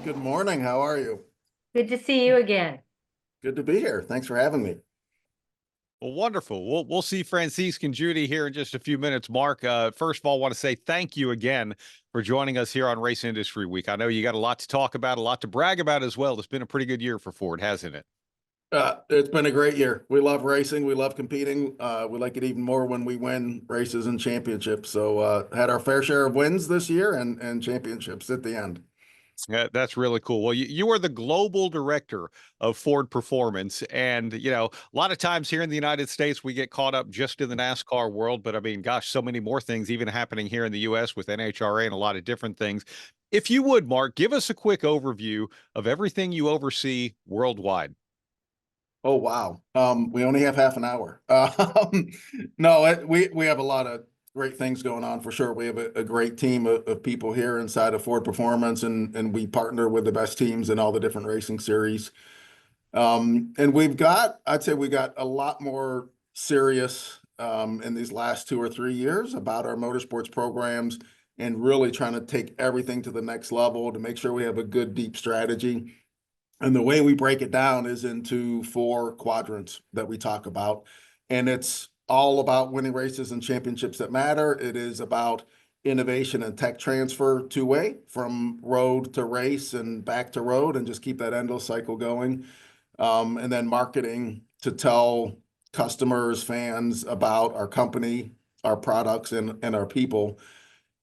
Good morning. How are you? Good to see you again. Good to be here. Thanks for having me. Well, wonderful. We'll see Francisque and Judy here in just a few minutes. Mark, first of all, I want to say thank you again for joining us here on Race Industry Week. I know you got a lot to talk about, a lot to brag about as well. It's been a pretty good year for Ford, hasn't it? It's been a great year. We love racing. We love competing. We like it even more when we win races and championships. So had our fair share of wins this year and championships at the end. Yeah, that's really cool. Well, you are the global director of Ford Performance. And, a lot of times here in the United States, we get caught up just in the NASCAR world. But I mean, gosh, so many more things even happening here in the U.S. with NHRA and a lot of different things. If you would, Mark, give us a quick overview of everything you oversee worldwide. Oh, wow. We only have half an hour. No, we have a lot of great things going on for sure. We have a great team of people here inside of Ford Performance, and we partner with the best teams in all the different racing series. And I'd say we got a lot more serious in these last 2 or 3 years about our motorsports programs and really trying to take everything to the next level to make sure we have a good, deep strategy. And the way we break it down is into 4 quadrants that we talk about. And it's all about winning races and championships that matter. It is about innovation and tech transfer two-way from road to race and back to road and just keep that endless cycle going. And then marketing to tell customers, fans about our company, our products, and our people.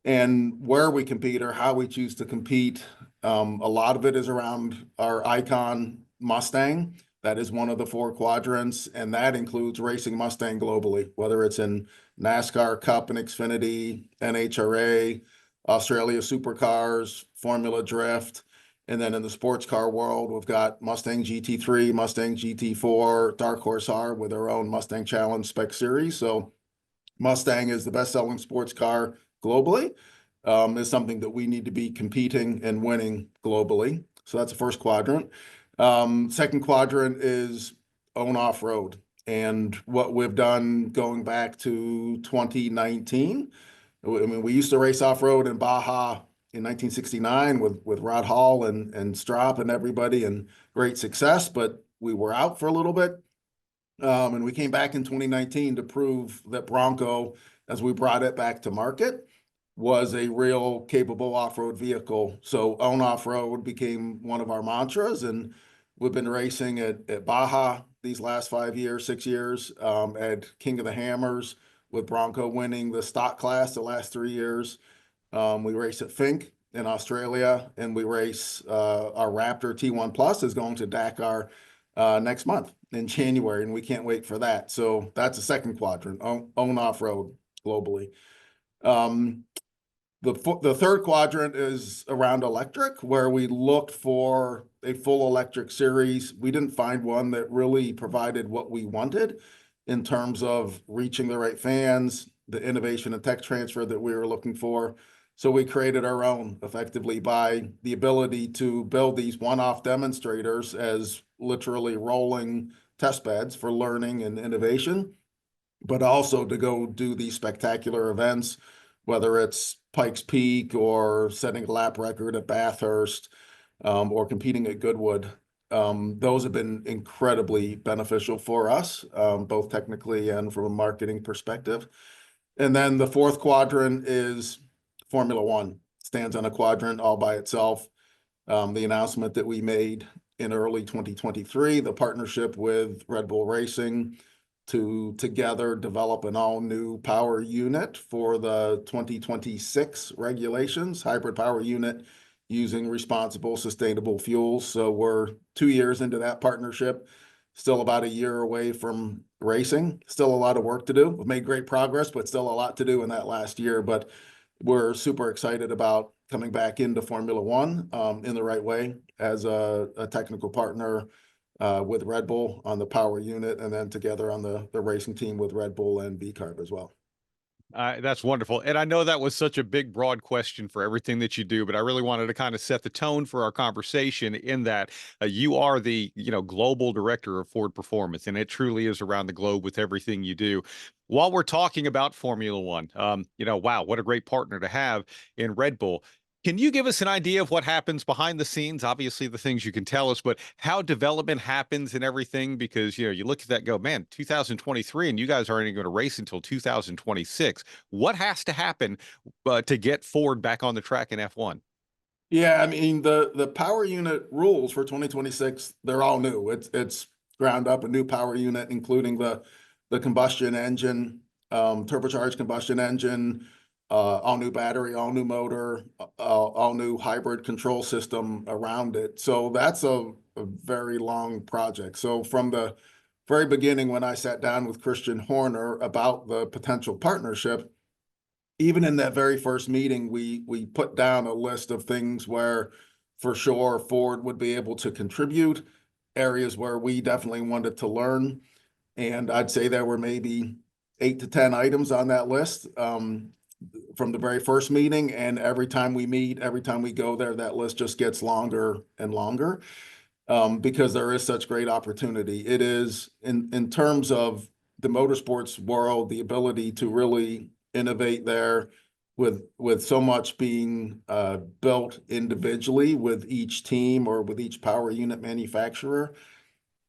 And where we compete or how we choose to compete, a lot of it is around our icon Mustang. That is one of the 4 quadrants, and that includes racing Mustang globally, whether it's in NASCAR, Cup and Xfinity, NHRA, Australia Supercars, Formula Drift. And then in the sports car world, we've got Mustang GT3, Mustang GT4, Dark Horse R with our own Mustang Challenge Spec Series. So Mustang is the best-selling sports car globally, is something that we need to be competing and winning globally. So that's the first quadrant. Second quadrant is own off-road. And what we've done going back to 2019, I mean, we used to race off-road in Baja in 1969 with Rod Hall and Strop and everybody, and great success, but we were out for a little bit. And we came back in 2019 to prove that Bronco, as we brought it back to market, was a real capable off-road vehicle. So own off-road became one of our mantras, and we've been racing at Baja these last 5 years, 6 years, at King of the Hammers with Bronco winning the stock class the last 3 years. We race at Fink in Australia, and we race our Raptor T1 Plus is going to Dakar next month in January, and we can't wait for that. So that's the second quadrant, own off-road globally. The third quadrant is around electric, where we looked for a full electric series. We didn't find one that really provided what we wanted in terms of reaching the right fans, the innovation and tech transfer that we were looking for. So we created our own effectively by the ability to build these one-off demonstrators as literally rolling test beds for learning and innovation, but also to go do these spectacular events, whether it's Pikes Peak or setting a lap record at Bathurst, or competing at Goodwood. Those have been incredibly beneficial for us, both technically and from a marketing perspective. And then the fourth quadrant is Formula One. Stands on a quadrant all by itself. The announcement that we made in early 2023, the partnership with Red Bull Racing to together develop an all-new power unit for the 2026 regulations, hybrid power unit using responsible, sustainable fuels. So we're 2 years into that partnership, still about a year away from racing. Still a lot of work to do. We've made great progress, but still a lot to do in that last year. But we're super excited about coming back into Formula One in the right way as a technical partner with Red Bull on the power unit, and then together on the racing team with Red Bull and V-Carb as well. That's wonderful. And I know that was such a big, broad question for everything that you do, but I really wanted to kind of set the tone for our conversation in that you are the, global director of Ford Performance, and it truly is around the globe with everything you do. While we're talking about Formula One, wow, what a great partner to have in Red Bull. Can you give us an idea of what happens behind the scenes? Obviously, the things you can tell us, but how development happens and everything, because you look at that and go, man, 2023, and you guys aren't even going to race until 2026. What has to happen to get Ford back on the track in F1? Yeah, I mean the power unit rules for 2026, they're all new. It's ground up a new power unit, including the combustion engine, turbocharged combustion engine, all new battery, all new motor, all new hybrid control system around it. So that's a very long project. So from the very beginning, when I sat down with Christian Horner about the potential partnership, even in that very first meeting, we put down a list of things where for sure Ford would be able to contribute, areas where we definitely wanted to learn. And I'd say there were maybe 8 to 10 items on that list from the very first meeting. And every time we meet, every time we go there, that list just gets longer and longer because there is such great opportunity. It is in terms of the motorsports world, the ability to really innovate there with so much being built individually with each team or with each power unit manufacturer.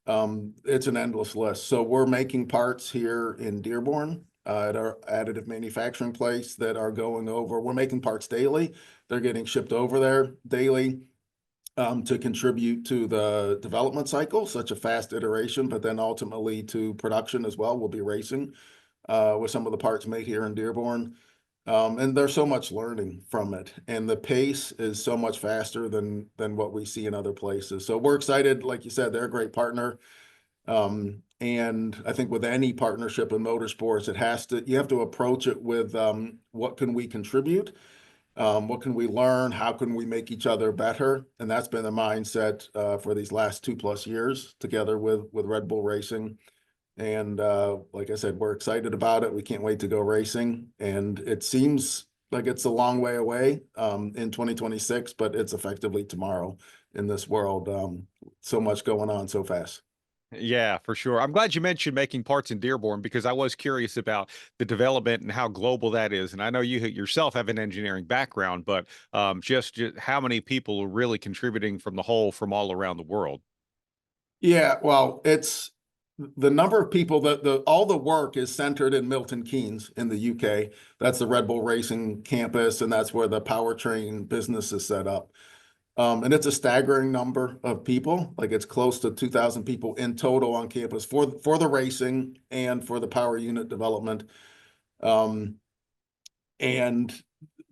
It's an endless list. So we're making parts here in Dearborn at our additive manufacturing place that are going over. We're making parts daily. They're getting shipped over there daily to contribute to the development cycle, such a fast iteration, but then ultimately to production as well. We'll be racing with some of the parts made here in Dearborn. And there's so much learning from it. And the pace is so much faster than what we see in other places. So we're excited. Like you said, they're a great partner. And I think with any partnership in motorsports, you have to approach it with what can we contribute? What can we learn? How can we make each other better? And that's been the mindset for these last 2+ years together with Red Bull Racing. And like I said, we're excited about it. We can't wait to go racing. And it seems like it's a long way away in 2026, but it's effectively tomorrow in this world. So much going on so fast. Yeah, for sure. I'm glad you mentioned making parts in Dearborn because I was curious about the development and how global that is. And I know you yourself have an engineering background, but just how many people are really contributing from all around the world. Yeah, well, it's the number of people that all the work is centered in Milton Keynes in the UK. That's the Red Bull Racing campus, and that's where the powertrain business is set up. And it's a staggering number of people. Like it's close to 2,000 people in total on campus for the racing and for the power unit development. And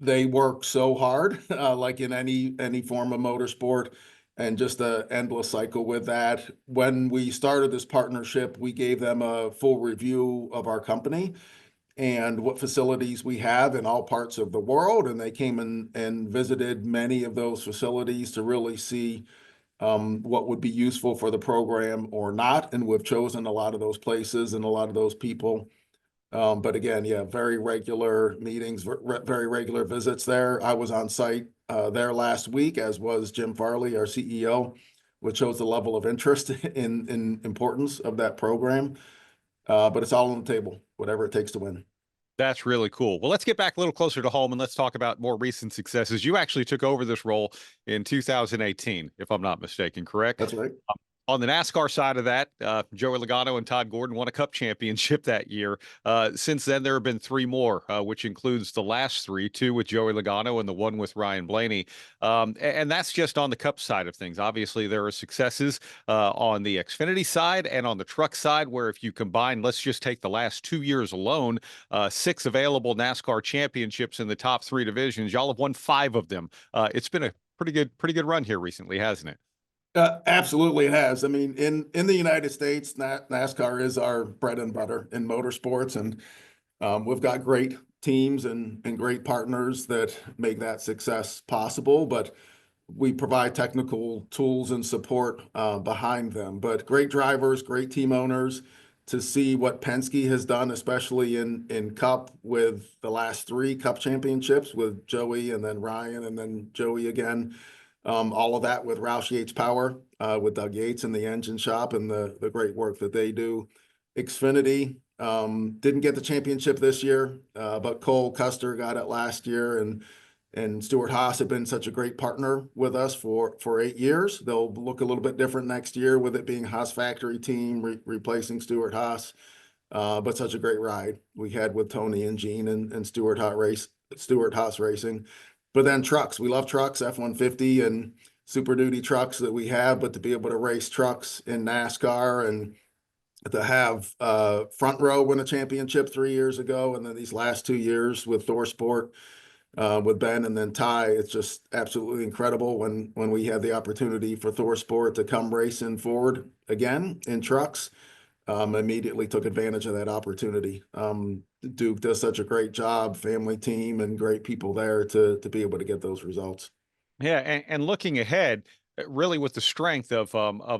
they work so hard, like in any form of motorsport, and just an endless cycle with that. When we started this partnership, we gave them a full review of our company and what facilities we have in all parts of the world. And they came and visited many of those facilities to really see what would be useful for the program or not. And we've chosen a lot of those places and a lot of those people. But again, yeah, very regular meetings, very regular visits there. I was on site there last week, as was Jim Farley, our CEO, which shows the level of interest in importance of that program. But it's all on the table, whatever it takes to win. That's really cool. Well, let's get back a little closer to home and let's talk about more recent successes. You actually took over this role in 2018, if I'm not mistaken, correct? That's right. On the NASCAR side of that, Joey Logano and Todd Gordon won a Cup championship that year. Since then, there have been 3 more, which includes the last 3, 2 with Joey Logano and the 1 with Ryan Blaney. And that's just on the Cup side of things. Obviously, there are successes on the Xfinity side and on the truck side, where if you combine, let's just take the last 2 years alone, 6 available NASCAR championships in the top 3 divisions. Y'all have won 5 of them. It's been a pretty good run here recently, hasn't it? Absolutely, it has. I mean, in the United States, NASCAR is our bread and butter in motorsports, and we've got great teams and great partners that make that success possible. But we provide technical tools and support behind them. But great drivers, great team owners. To see what Penske has done, especially in Cup with the last 3 Cup championships with Joey and then Ryan and then Joey again. All of that with Roush Yates Power, with Doug Yates in the engine shop and the great work that they do. Xfinity didn't get the championship this year, but Cole Custer got it last year, and and Stuart Haas have been such a great partner with us for 8 years. They'll look a little bit different next year with it being Haas factory team replacing Stuart Haas. But such a great ride we had with Tony and Gene and Stuart Haas Racing. But then trucks, we love trucks, F-150 and Super Duty trucks that we have, but to be able to race trucks in NASCAR and to have Front Row win a championship 3 years ago, and then these last 2 years with Thor Sport, with Ben and then Ty, it's just absolutely incredible when we had the opportunity for Thor Sport to come racing Ford again in trucks. Immediately took advantage of that opportunity. Duke does such a great job, family team, and great people there to be able to get those results. Yeah, and looking ahead, really with the strength of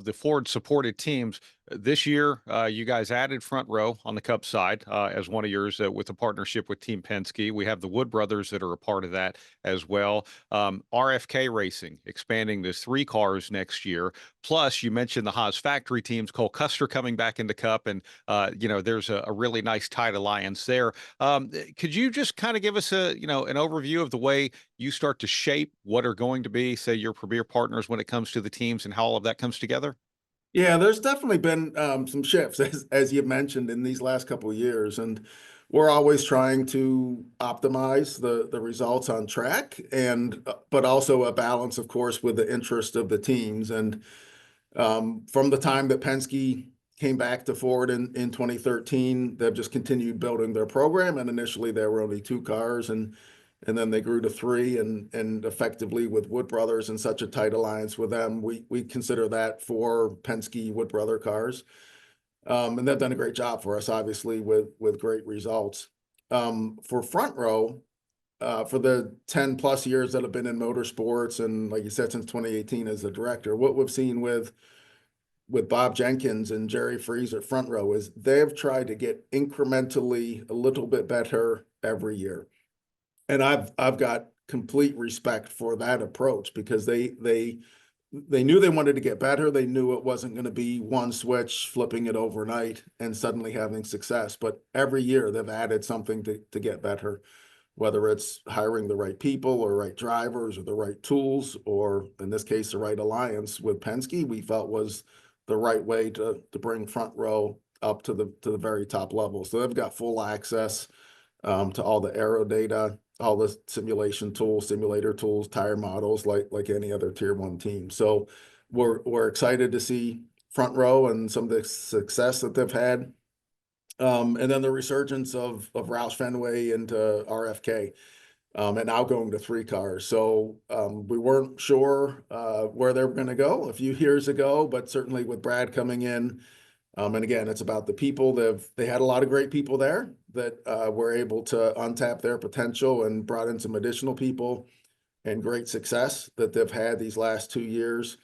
the Ford supported teams this year, you guys added Front Row on the Cup side as one of yours with a partnership with Team Penske. We have the Wood brothers that are a part of that as well. RFK Racing expanding to 3 cars next year. Plus, you mentioned the Haas factory teams, Cole Custer coming back into Cup, and there's a really nice tight alliance there. Could you just kind of give us an overview of the way you start to shape what are going to be, say, your premier partners when it comes to the teams and how all of that comes together? Yeah, there's definitely been some shifts, as you mentioned, in these last couple of years, and we're always trying to optimize the results on track, and but also a balance, of course, with the interest of the teams. And from the time that Penske came back to Ford in 2013, they've just continued building their program. And initially, there were only 2 cars, and then they grew to 3, and effectively with Wood Brothers and such a tight alliance with them, we consider that 4 Penske Wood Brother cars. And they've done a great job for us, obviously, with great results. For Front Row, for the 10 plus years that have been in motorsports, and like you said, since 2018 as the director, what we've seen with Bob Jenkins and Jerry Freeze at Front Row is they've tried to get incrementally a little bit better every year. And I've got complete respect for that approach because they knew they wanted to get better. They knew it wasn't going to be one switch, flipping it overnight and suddenly having success. But every year they've added something to get better, whether it's hiring the right people or right drivers or the right tools, or in this case, the right alliance with Penske, we felt was the right way to bring Front Row up to the very top level. So they've got full access to all the aero data, all the simulator tools, tire models, like any other tier 1 team. So we're excited to see Front Row and some of the success that they've had. And then the resurgence of Roush Fenway into RFK, and now going to 3 cars. So we weren't sure where they were going to go a few years ago, but certainly with Brad coming in, and again, it's about the people. They had a lot of great people there that were able to untap their potential and brought in some additional people and great success that they've had these last 2 years.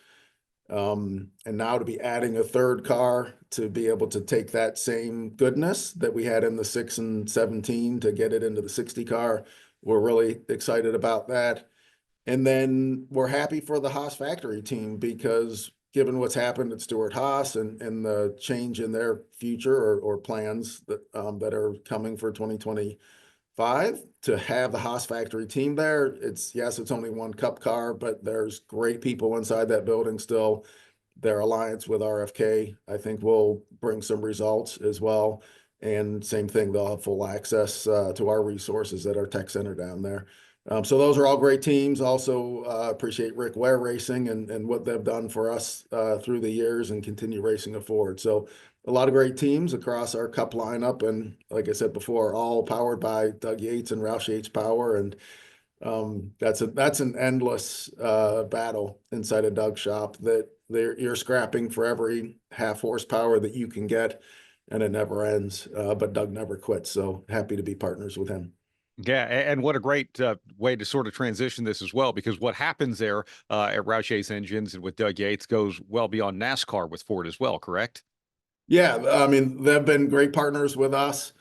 And now to be adding a 3rd car to be able to take that same goodness that we had in the 6 and 17 to get it into the 60 car. We're really excited about that. And then we're happy for the Haas factory team because given what's happened at Stuart Haas and the change in their future or plans that are coming for 2025, to have the Haas factory team there, it's only 1 Cup car, but there's great people inside that building still. Their alliance with RFK, I think, will bring some results as well. And same thing, they'll have full access to our resources at our tech center down there. So those are all great teams. Also appreciate Rick Ware Racing and what they've done for us through the years and continue racing a Ford. So a lot of great teams across our Cup lineup. And like I said before, all powered by Doug Yates and Roush Yates Power. And that's an endless battle inside a Doug shop that you're scrapping for every half horsepower that you can get, and it never ends. But Doug never quits. So happy to be partners with him. Yeah, and what a great way to sort of transition this as well, because what happens there at Roush Yates Engines and with Doug Yates goes well beyond NASCAR with Ford as well, correct? Yeah, I mean, they've been great partners with us.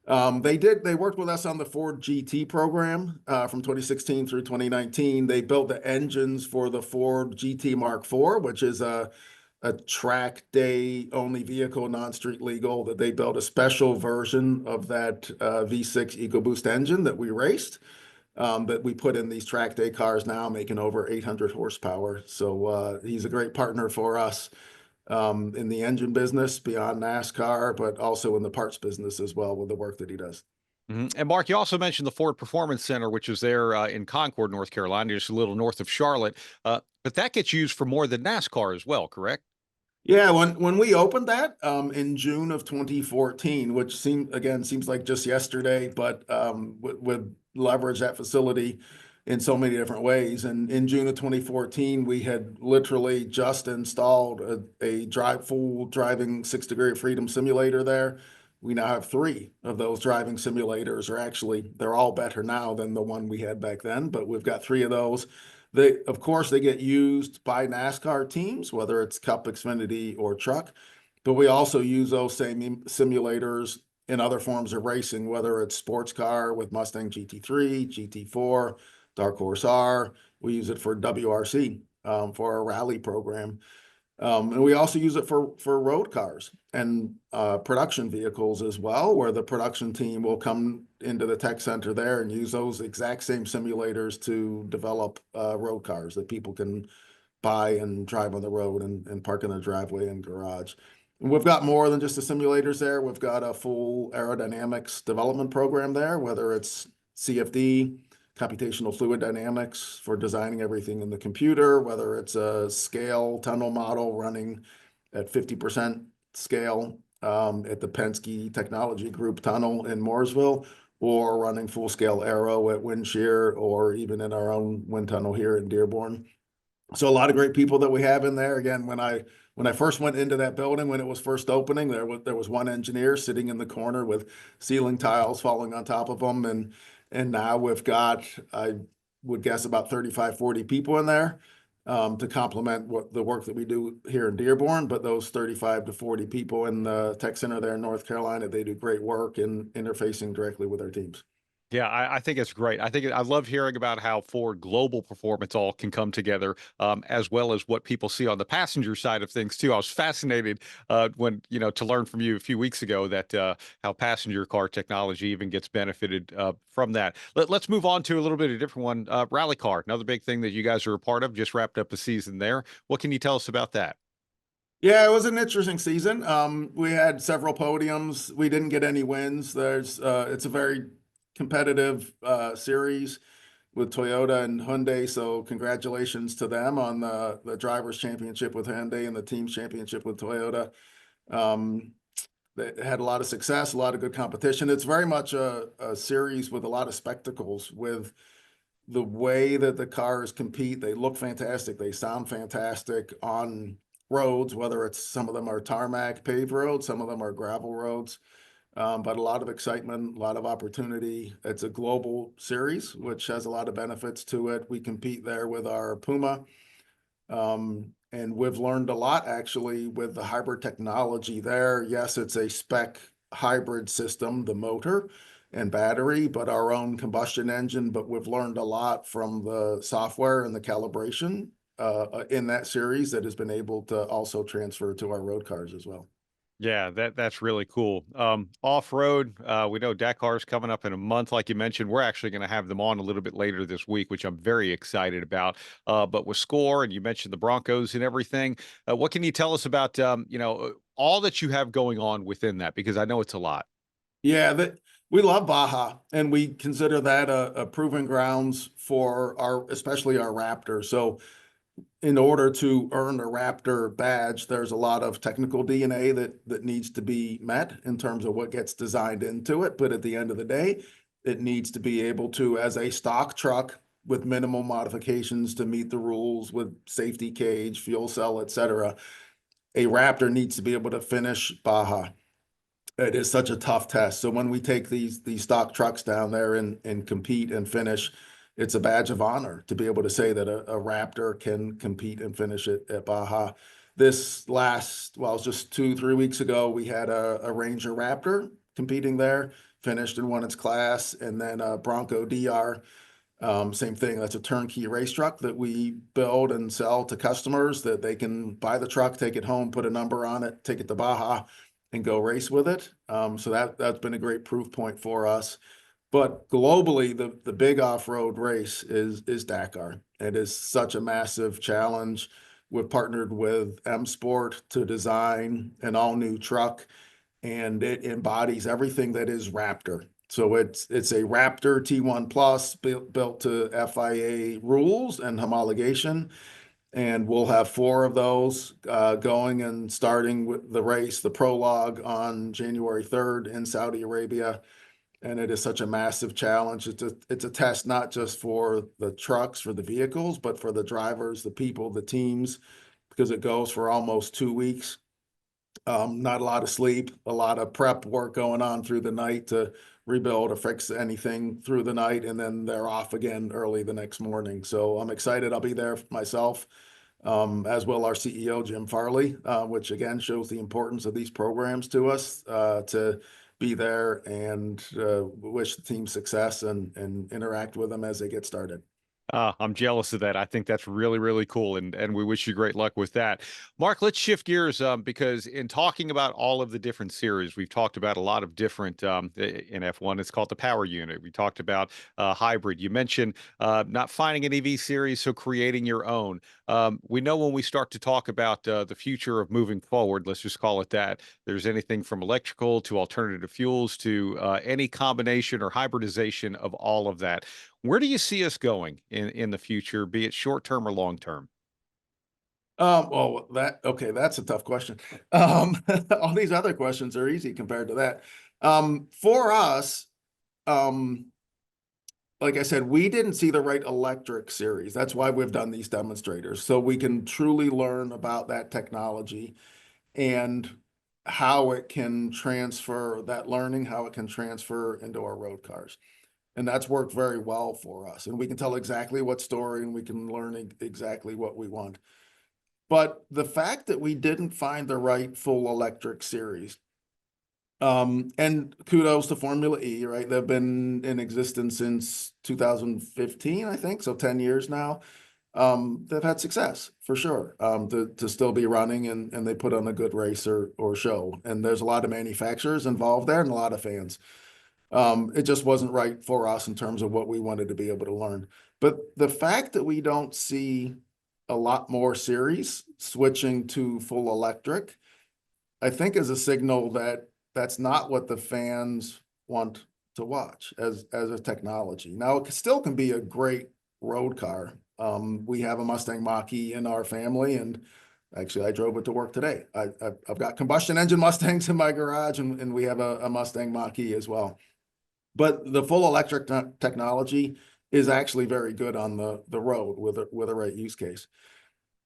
They worked with us on the Ford GT program from 2016 through 2019. They built the engines for the Ford GT Mark IV, which is a track day only vehicle, non-street legal, that they built a special version of that V6 EcoBoost engine that we raced. that we put in these track day cars now, making over 800 horsepower. So he's a great partner for us in the engine business beyond NASCAR, but also in the parts business as well with the work that he does. And Mark, you also mentioned the Ford Performance Center, which is there in Concord, North Carolina, just a little north of Charlotte. But that gets used for more than NASCAR as well, correct? Yeah, when we opened that in June of 2014, which seems like just yesterday, but with leverage that facility in so many different ways. And in June of 2014, we had literally just installed a full driving 6-degree of freedom simulator there. We now have 3 of those driving simulators, or actually they're all better now than the one we had back then, but we've got 3 of those. Of course, they get used by NASCAR teams, whether it's Cup, Xfinity, or Truck, but we also use those same simulators in other forms of racing, whether it's sports car with Mustang GT3, GT4, Dark Horse R. We use it for WRC, for our rally program. And we also use it for road cars and production vehicles as well, where the production team will come into the tech center there and use those exact same simulators to develop road cars that people can buy and drive on the road and park in their driveway and garage. And we've got more than just the simulators there. We've got a full aerodynamics development program there, whether it's CFD, computational fluid dynamics for designing everything in the computer, whether it's a scale tunnel model running at 50% scale at the Penske Technology Group tunnel in Mooresville, or running full scale aero at Windshear, or even in our own wind tunnel here in Dearborn. So a lot of great people that we have in there. Again, when I first went into that building, when it was first opening, there was one engineer sitting in the corner with ceiling tiles falling on top of them, and now we've got, I would guess, about 35, 40 people in there to complement the work that we do here in Dearborn. But those 35 to 40 people in the tech center there in North Carolina, they do great work in interfacing directly with our teams. Yeah, I think it's great. I love hearing about how Ford Global Performance all can come together, as well as what people see on the passenger side of things too. I was fascinated when to learn from you a few weeks ago that how passenger car technology even gets benefited from that. Let's move on to a little bit of a different one. Rally car, another big thing that you guys are a part of. Just wrapped up the season there. What can you tell us about that? Yeah, it was an interesting season. We had several podiums. We didn't get any wins. It's a very competitive series with Toyota and Hyundai. So congratulations to them on the drivers' championship with Hyundai and the team championship with Toyota. They had a lot of success, a lot of good competition. It's very much a series with a lot of spectacles, with the way that the cars compete. They look fantastic. They sound fantastic on roads, whether it's some of them are tarmac paved roads, some of them are gravel roads. But a lot of excitement, a lot of opportunity. It's a global series, which has a lot of benefits to it. We compete there with our Puma. And we've learned a lot actually with the hybrid technology there. Yes, it's a spec hybrid system, the motor and battery, but our own combustion engine. But we've learned a lot from the software and the calibration in that series that has been able to also transfer to our road cars as well. Yeah, that's really cool. Off-road, we know Dakar's coming up in a month, like you mentioned. We're actually going to have them on a little bit later this week, which I'm very excited about. But with Score, and you mentioned the Broncos and everything, what can you tell us about all that you have going on within that? Because I know it's a lot. Yeah, we love Baja, and we consider that a proving grounds for especially our Raptor. So in order to earn a Raptor badge, there's a lot of technical DNA that needs to be met in terms of what gets designed into it. But at the end of the day, it needs to be able to, as a stock truck with minimal modifications to meet the rules with safety cage, fuel cell, etc., a Raptor needs to be able to finish Baja. It is such a tough test. So when we take these stock trucks down there and compete and finish, it's a badge of honor to be able to say that a Raptor can compete and finish it at Baja. This just 2-3 weeks ago, we had a Ranger Raptor competing there, finished and won its class, and then a Bronco DR. Same thing. That's a turnkey race truck that we build and sell to customers that they can buy the truck, take it home, put a number on it, take it to Baja, and go race with it. So that's been a great proof point for us. But globally, the big off-road race is Dakar. It is such a massive challenge. We've partnered with M Sport to design an all-new truck, and it embodies everything that is Raptor. So it's a Raptor T1 Plus built to FIA rules and homologation. And we'll have 4 of those going and starting with the race, the prologue on January 3rd in Saudi Arabia. And it is such a massive challenge. It's a test not just for the trucks, for the vehicles, but for the drivers, the people, the teams, because it goes for almost 2 weeks. Not a lot of sleep, a lot of prep work going on through the night to rebuild or fix anything through the night, and then they're off again early the next morning. So I'm excited. I'll be there myself, as will our CEO, Jim Farley, which again shows the importance of these programs to us, to be there and wish the team success and interact with them as they get started. I'm jealous of that. I think that's really, really cool, and we wish you great luck with that. Mark, let's shift gears because in talking about all of the different series, we've talked about a lot of different in F1. It's called the power unit. We talked about hybrid. You mentioned not finding an EV series, so creating your own. We know when we start to talk about the future of moving forward, let's just call it that, there's anything from electrical to alternative fuels to any combination or hybridization of all of that. Where do you see us going in the future, be it short term or long term? Well, that's a tough question. All these other questions are easy compared to that. For us, like I said, we didn't see the right electric series. That's why we've done these demonstrators, so we can truly learn about that technology and how it can transfer that learning, how it can transfer into our road cars. And that's worked very well for us. And we can tell exactly what story and we can learn exactly what we want. But the fact that we didn't find the right full electric series, and kudos to Formula E, right? They've been in existence since 2015, I think, so 10 years now. They've had success for sure, to still be running, and they put on a good race or show. And there's a lot of manufacturers involved there and a lot of fans. It just wasn't right for us in terms of what we wanted to be able to learn. But the fact that we don't see a lot more series switching to full electric, I think is a signal that that's not what the fans want to watch as a technology. Now, it still can be a great road car. We have a Mustang Mach-E in our family, and actually I drove it to work today. I've got combustion engine Mustangs in my garage, and we have a Mustang Mach-E as well. But the full electric technology is actually very good on the road with a right use case.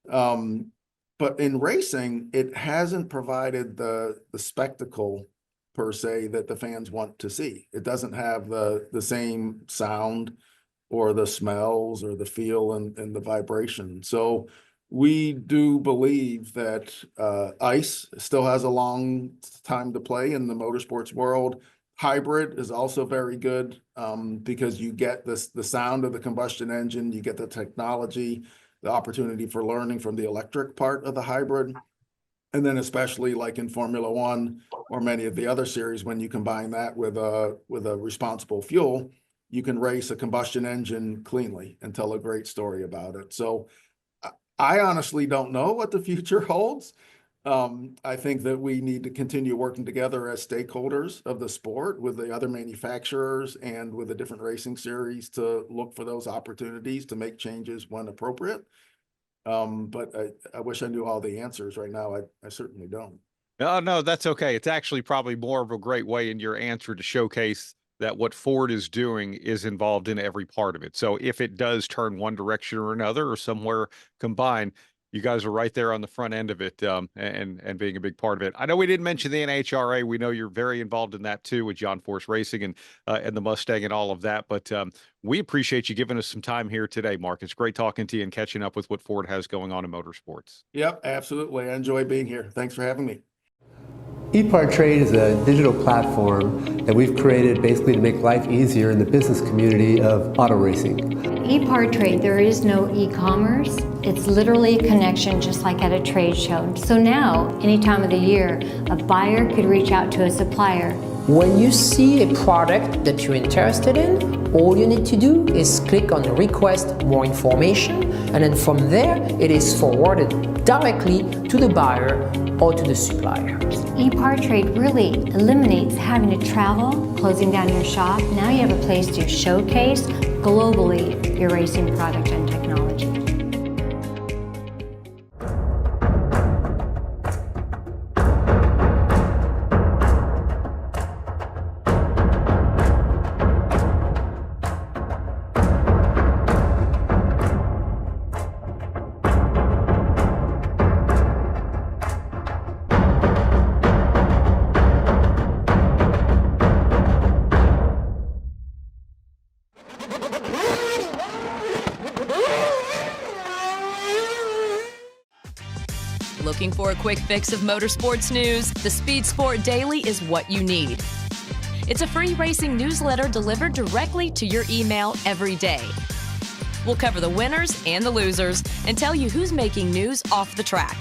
But in racing, it hasn't provided the spectacle per se that the fans want to see. It doesn't have the same sound or the smells or the feel and the vibration. So we do believe that ICE still has a long time to play in the motorsports world. Hybrid is also very good, because you get the sound of the combustion engine, you get the technology, the opportunity for learning from the electric part of the hybrid. And then especially like in Formula One or many of the other series, when you combine that with a responsible fuel, you can race a combustion engine cleanly and tell a great story about it. So I honestly don't know what the future holds. I think that we need to continue working together as stakeholders of the sport with the other manufacturers and with the different racing series to look for those opportunities to make changes when appropriate. But I wish I knew all the answers right now. I certainly don't. No, that's okay. It's actually probably more of a great way in your answer to showcase that what Ford is doing is involved in every part of it. So if it does turn one direction or another or somewhere combined, you guys are right there on the front end of it, and being a big part of it. I know we didn't mention the NHRA. We know you're very involved in that too with John Force Racing and the Mustang and all of that. But we appreciate you giving us some time here today, Mark. It's great talking to you and catching up with what Ford has going on in motorsports. Yep, absolutely. I enjoy being here. Thanks for having me. EPARTRADE is a digital platform that we've created basically to make life easier in the business community of auto racing. EPARTRADE, there is no e-commerce. It's literally a connection just like at a trade show. So now, any time of the year, a buyer could reach out to a supplier When you see a product that you're interested in, all you need to do is click on request more information, and then from there it is forwarded directly to the buyer or to the supplier. EPARTRADE really eliminates having to travel, closing down your shop. Now you have a place to showcase globally your racing product and technology. Looking for a quick fix of motorsports news? The Speed Sport Daily is what you need. It's a free racing newsletter delivered directly to your email every day. We'll cover the winners and the losers and tell you who's making news off the track.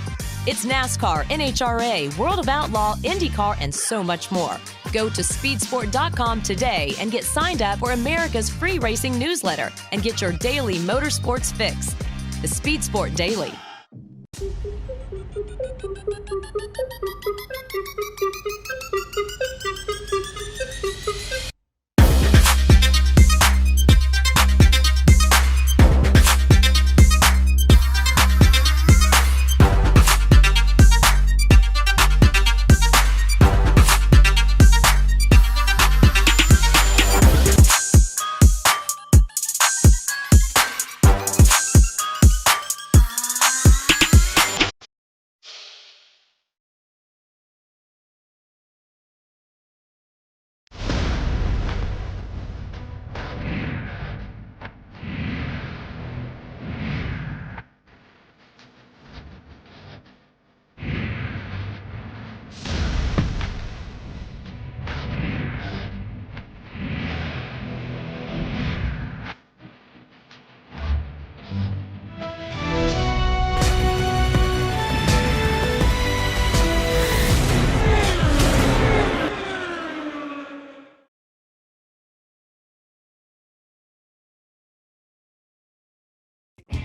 It's NASCAR, NHRA, World of Outlaw, IndyCar, and so much more. Go to speedsport.com today and get signed up for America's free racing newsletter and get your daily motorsports fix. The Speed Sport Daily.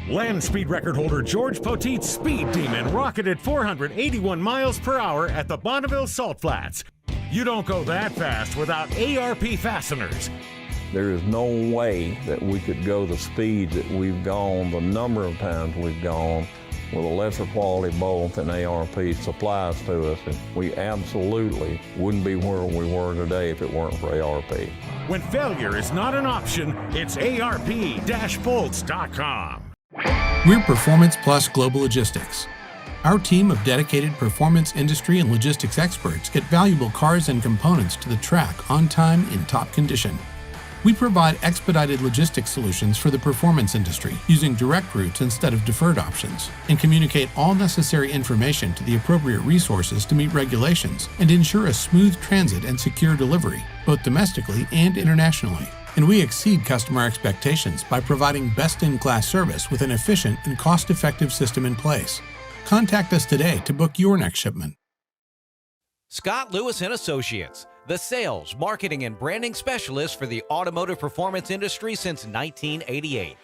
Land speed record holder George Poteet's Speed Demon rocketed 481 miles per hour at the Bonneville Salt Flats. You don't go that fast without ARP fasteners. There is no way that we could go the speed that we've gone, the number of times we've gone, with a lesser quality bolt than ARP supplies to us. And we absolutely wouldn't be where we were today if it weren't for ARP. When failure is not an option, it's ARP-bolts.com. We're Performance Plus Global Logistics. Our team of dedicated performance industry and logistics experts get valuable cars and components to the track on time in top condition. We provide expedited logistics solutions for the performance industry using direct routes instead of deferred options, and communicate all necessary information to the appropriate resources to meet regulations and ensure a smooth transit and secure delivery, both domestically and internationally. And we exceed customer expectations by providing best-in-class service with an efficient and cost-effective system in place. Contact us today to book your next shipment. Scott Lewis & Associates, the sales, marketing, and branding specialist for the automotive performance industry since 1988.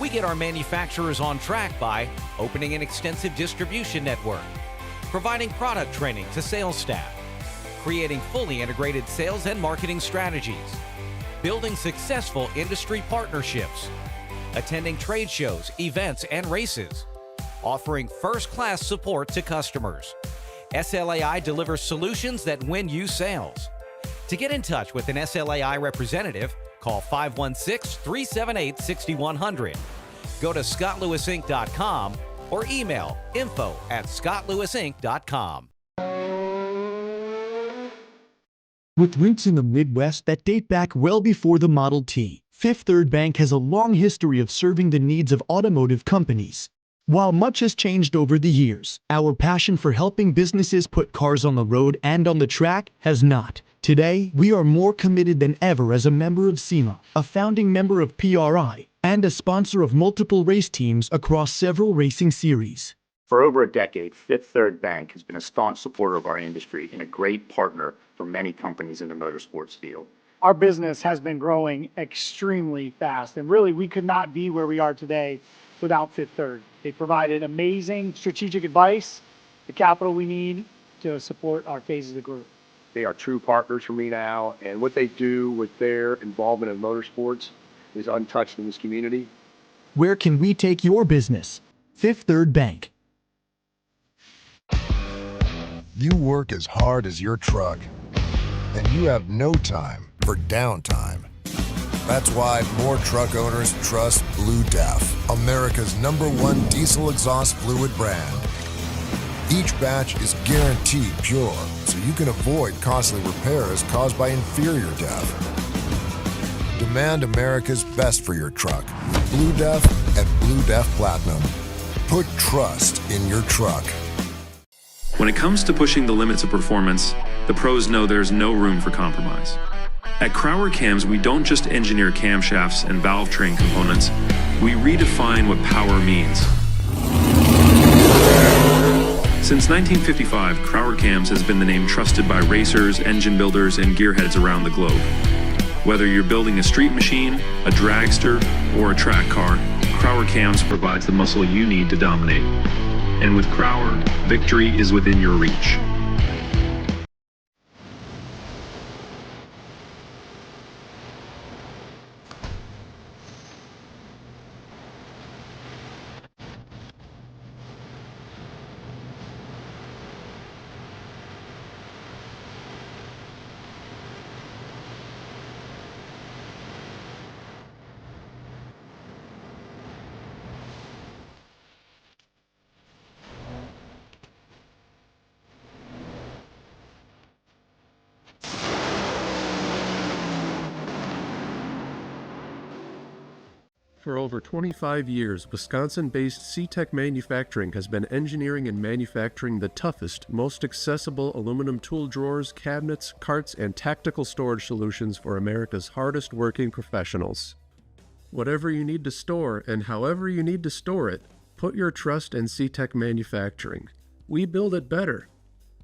We get our manufacturers on track by opening an extensive distribution network, providing product training to sales staff, creating fully integrated sales and marketing strategies, building successful industry partnerships, attending trade shows, events, and races, offering first-class support to customers. SLAI delivers solutions that win you sales. To get in touch with an SLAI representative, call 516-378-6100. Go to scottlewisinc.com or email info@scottlewisinc.com. With roots in the Midwest that date back well before the Model T, Fifth Third Bank has a long history of serving the needs of automotive companies. While much has changed over the years, our passion for helping businesses put cars on the road and on the track has not. Today, we are more committed than ever as a member of SEMA, a founding member of PRI, and a sponsor of multiple race teams across several racing series. For over a decade, Fifth Third Bank has been a staunch supporter of our industry and a great partner for many companies in the motorsports field. Our business has been growing extremely fast, and really we could not be where we are today without Fifth Third. They provided amazing strategic advice, the capital we need to support our phases of growth. They are true partners for me now, and what they do with their involvement in motorsports is untouched in this community. Where can we take your business? Fifth Third Bank. You work as hard as your truck, and you have no time for downtime. That's why more truck owners trust Blue Def, America's #1 diesel exhaust fluid brand. Each batch is guaranteed pure, so you can avoid costly repairs caused by inferior DEF. Demand America's best for your truck. Blue Def and Blue Def Platinum. Put trust in your truck. When it comes to pushing the limits of performance, the pros know there's no room for compromise. At Crower Cams, we don't just engineer camshafts and valve train components, we redefine what power means. Since 1955, Crower Cams has been the name trusted by racers, engine builders, and gearheads around the globe. Whether you're building a street machine, a dragster, or a track car, Crower Cams provides the muscle you need to dominate. And with Crower, victory is within your reach. For over 25 years, Wisconsin-based CTech Manufacturing has been engineering and manufacturing the toughest, most accessible aluminum tool drawers, cabinets, carts, and tactical storage solutions for America's hardest working professionals. Whatever you need to store and however you need to store it, put your trust in CTech Manufacturing. We build it better.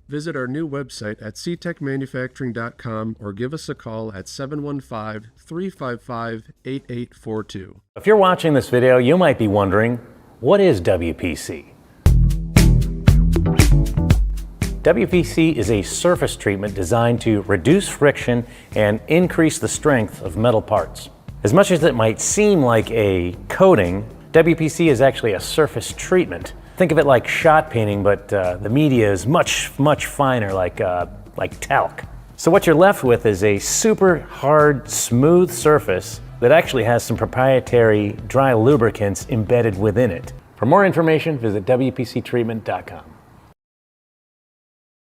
Visit our new website at ctechmanufacturing.com or give us a call at 715-355-8842. If you're watching this video, you might be wondering, what is WPC? WPC is a surface treatment designed to reduce friction and increase the strength of metal parts. As much as it might seem like a coating, WPC is actually a surface treatment. Think of it like shot painting, but the media is much finer, like talc. So what you're left with is a super hard, smooth surface that actually has some proprietary dry lubricants embedded within it. For more information, visit WPCtreatment.com.